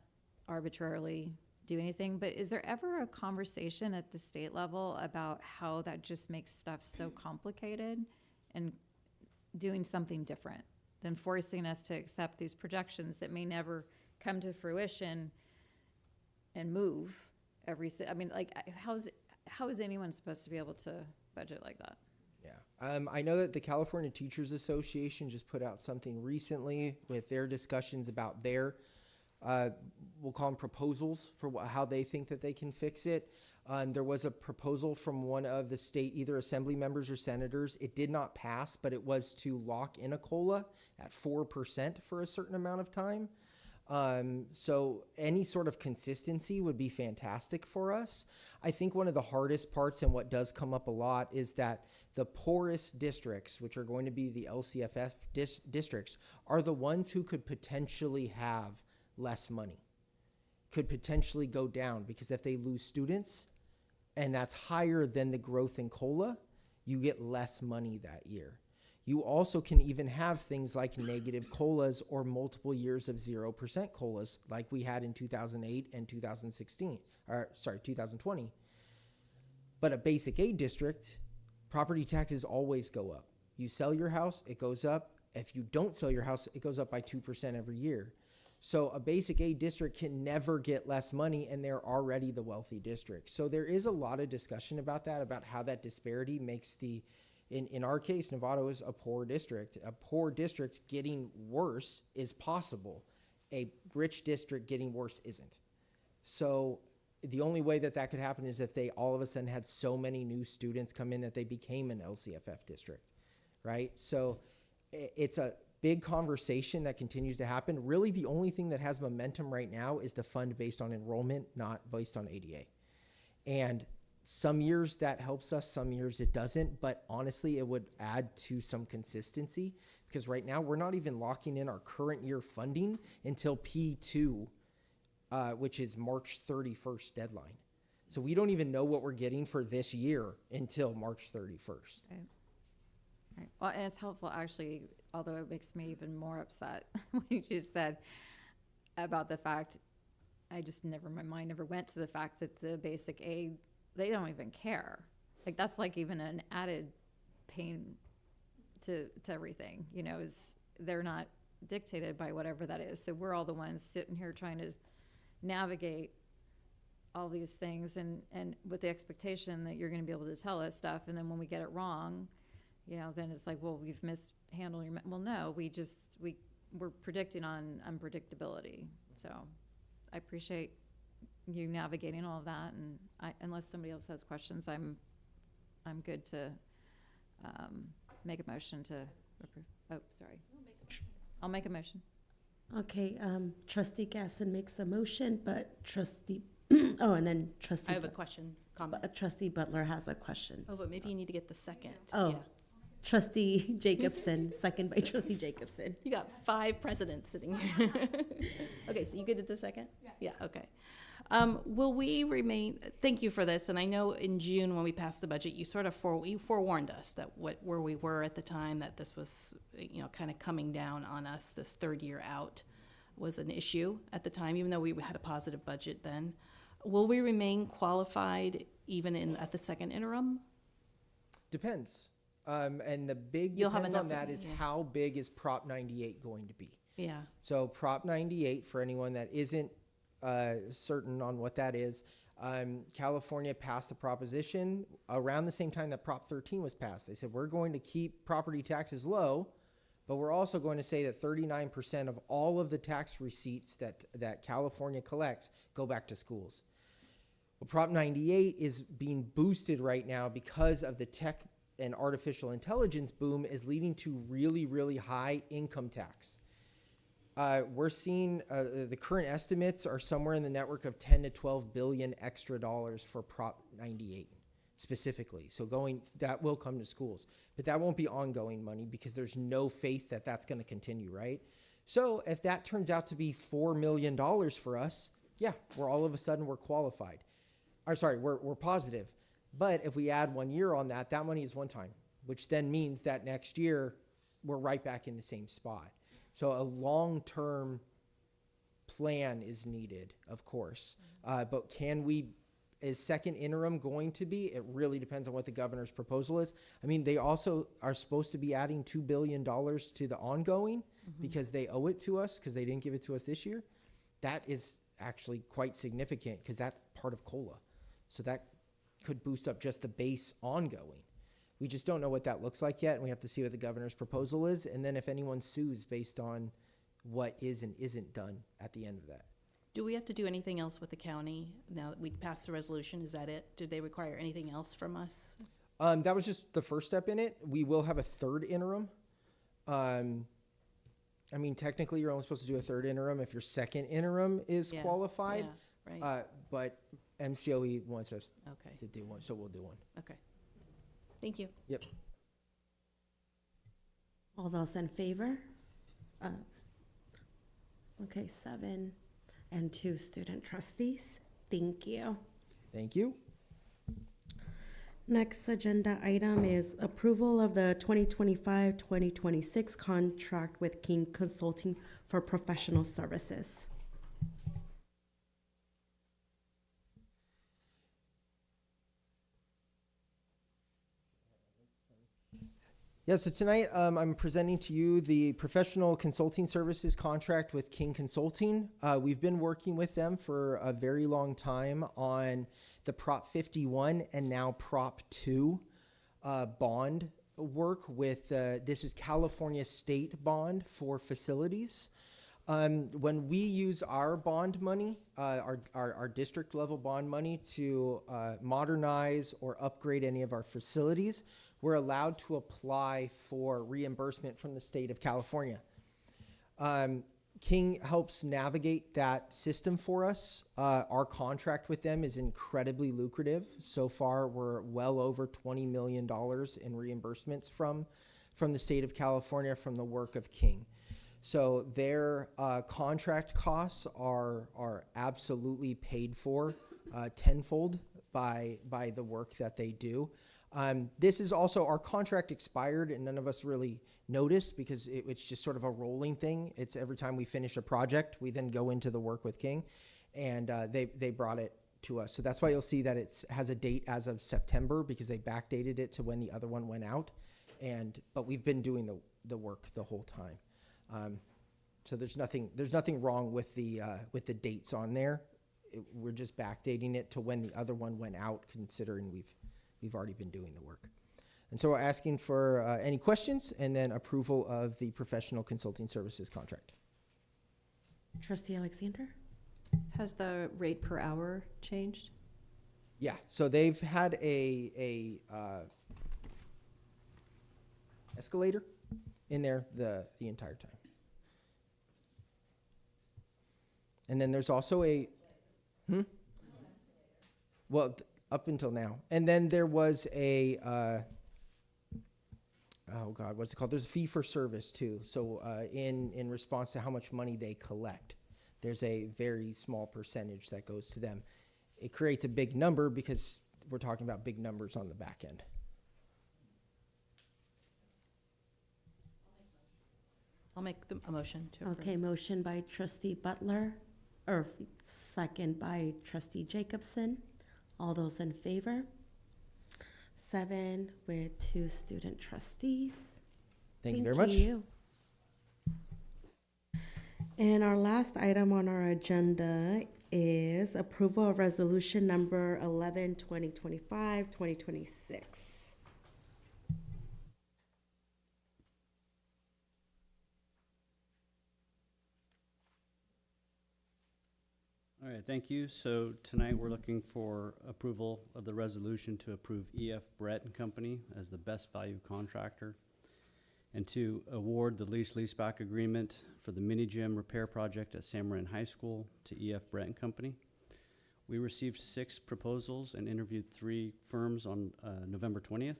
arbitrarily do anything, but is there ever a conversation at the state level about how that just makes stuff so complicated and doing something different than forcing us to accept these projections that may never come to fruition and move I mean, like, how is anyone supposed to be able to budget like that? Yeah. I know that the California Teachers Association just put out something recently with their discussions about their we'll call them proposals for how they think that they can fix it. There was a proposal from one of the state, either assembly members or senators. It did not pass, but it was to lock in a COLA at 4% for a certain amount of time. So any sort of consistency would be fantastic for us. I think one of the hardest parts, and what does come up a lot, is that the poorest districts, which are going to be the LCFF districts, are the ones who could potentially have less money, could potentially go down, because if they lose students and that's higher than the growth in COLA, you get less money that year. You also can even have things like negative COLAs or multiple years of 0% COLAs like we had in 2008 and 2020. But a basic aid district, property taxes always go up. You sell your house, it goes up. If you don't sell your house, it goes up by 2% every year. So a basic aid district can never get less money, and they're already the wealthy district. So there is a lot of discussion about that, about how that disparity makes in our case, Novato is a poor district. A poor district getting worse is possible. A rich district getting worse isn't. So the only way that could happen is if they all of a sudden had so many new students come in that they became an LCFF district, right? So it's a big conversation that continues to happen. Really, the only thing that has momentum right now is the fund based on enrollment, not based on ADA. And some years that helps us, some years it doesn't, but honestly, it would add to some consistency, because right now we're not even locking in our current year funding until P2, which is March 31st deadline. So we don't even know what we're getting for this year until March 31st. Right. Right. Well, and it's helpful, actually, although it makes me even more upset when you just said about the fact, my mind never went to the fact that the basic aid, they don't even care. Like, that's like even an added pain to everything, they're not dictated by whatever that is. So we're all the ones sitting here trying to navigate all these things and with the expectation that you're going to be able to tell us stuff. And then when we get it wrong, then it's like, well, we've mishandled well, no, we're predicting on unpredictability. So I appreciate you navigating all of that, and unless somebody else has questions, I'm good to make a motion to approve. Oh, sorry. I'll make a motion. Okay, Trustee Gasson makes a motion, but Trustee, and then Trustee. I have a question, comment. Trustee Butler has a question. Oh, but maybe you need to get the second. Oh, Yeah. Trustee Jacobson, second by Trustee Jacobson. You got 5 presidents sitting here. Okay, so you good at the second? Yeah. Yeah, okay. Will we remain, thank you for this, and I know in June when we passed the budget, you sort of you forewarned us that where we were at the time, that this was, kind of coming down on us, this third year out was an issue at the time, even though we had a positive budget then. Will we remain qualified even at the second interim? Depends. And the big You'll have depends on enough- that is yeah. how big is Prop 98 going to be? Yeah. So Prop 98, for anyone that isn't certain on what that is, California passed a proposition around the same time that Prop 13 was passed. They said, we're going to keep property taxes low, but we're also going to say that 39% of all of the tax receipts that California collects go back to schools. Well, Prop 98 is being boosted right now because of the tech and artificial intelligence boom is leading to really, really high income tax. We're seeing the current estimates are somewhere in the network of 10 to 12 billion extra dollars for Prop 98 specifically. So that will come to schools, but that won't be ongoing money because there's no faith that that's going to continue, right? So if that turns out to be $4 million for us, yeah, we're all of a sudden we're qualified. We're positive. But if we add 1 year on that money is one time, which then means that next year we're right back in the same spot. So a long-term plan is needed, of course. But is second interim going to be? It really depends on what the governor's proposal is. I mean, they also are supposed to be adding $2 billion to the ongoing because they owe it to us because they didn't give it to us this year. That is actually quite significant because that's part of COLA. So that could boost up just the base ongoing. We just don't know what that looks like yet, and we have to see what the governor's proposal is, and then if anyone sues based on what is and isn't done at the end of that. Do we have to do anything else with the county now that we passed the resolution? Is that it? Did they require anything else from us? That was just the first step in it. We will have a third interim. I mean, technically, you're only supposed to do a third interim if your second interim is qualified. Yeah, right. But MCOE wants us Okay. to do one, so we'll do one. Okay. Thank you. Yep. All those in favor? Okay, 7 and 2 student trustees. Thank you. Thank you. Next agenda item is approval of the 2025-2026 contract with King Consulting for professional services. Yeah, so tonight I'm presenting to you the professional consulting services contract with King Consulting. We've been working with them for a very long time on the Prop 51 and now Prop 2 bond work with, this is California state bond for facilities. When we use our bond money, our district level bond money to modernize or upgrade any of our facilities, we're allowed to apply for reimbursement from the state of California. King helps navigate that system for us. Our contract with them is incredibly lucrative. So far, we're well over $20 million in reimbursements from the state of California from the work of King. So their contract costs are absolutely paid for tenfold by the work that they do. This is also, our contract expired and none of us really noticed because it's just sort of a rolling thing. It's every time we finish a project, we then go into the work with King, and they brought it to us. So that's why you'll see that it has a date as of September because they backdated it to when the other one went out. But we've been doing the work the whole time. So there's nothing wrong with the dates on there. We're just backdating it to when the other one went out, considering we've already been doing the work. And so we're asking for any questions and then approval of the professional consulting services contract. Trustee Alexander? Has the rate per hour changed? Yeah, so they've had a escalator in there the entire time. And then there's also up until now. And then there was what's it called? There's a fee for service too. So in response to how much money they collect, there's a very small percentage that goes to them. It creates a big number because we're talking about big numbers on the back end. I'll make a motion to approve. Okay, motion by trustee Butler, or second by trustee Jacobson. All those in favor? 7 with 2 student trustees. Thank you very much. you. And our last item on our agenda is approval of resolution number 11, 2025, 2026. All right, thank you. So tonight we're looking for approval of the resolution to approve E.F. Brett and Company as the best value contractor and to award the leaseback agreement for the mini gym repair project at San Marin High School to E.F. Brett and Company. We received 6 proposals and interviewed 3 firms on November 20th.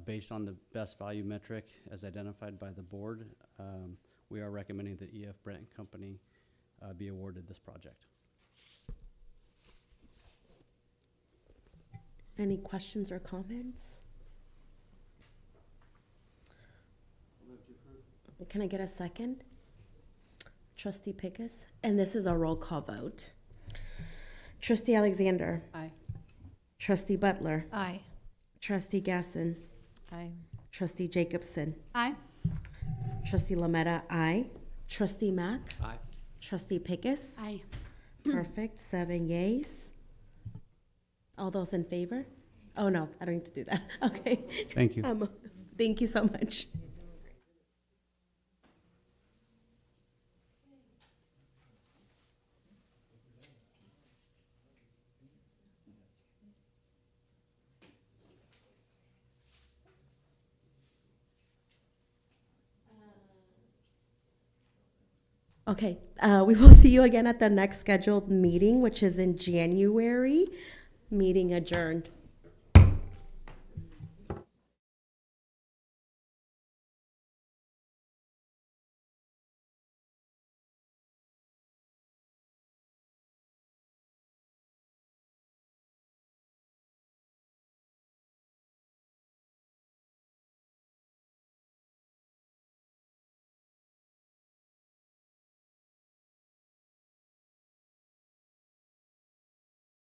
Based on the best value metric as identified by the board, we are recommending that E.F. Brett and Company be awarded this project. Any questions or comments? Can I get a second? Trustee Pickus? And this is a roll call vote. Trustee Alexander? Aye. Trustee Butler? Aye. Trustee Gasson? Aye. Trustee Jacobson? Aye. Trustee Lametta? Aye. Trustee Mack? Aye. Trustee Pickus? Aye. Perfect, 7 yeas. All those in favor? Oh, no, I don't need to do that. Okay. Thank you. Thank you so much. Okay, we will see you again at the next scheduled meeting, which is in January. Meeting adjourned.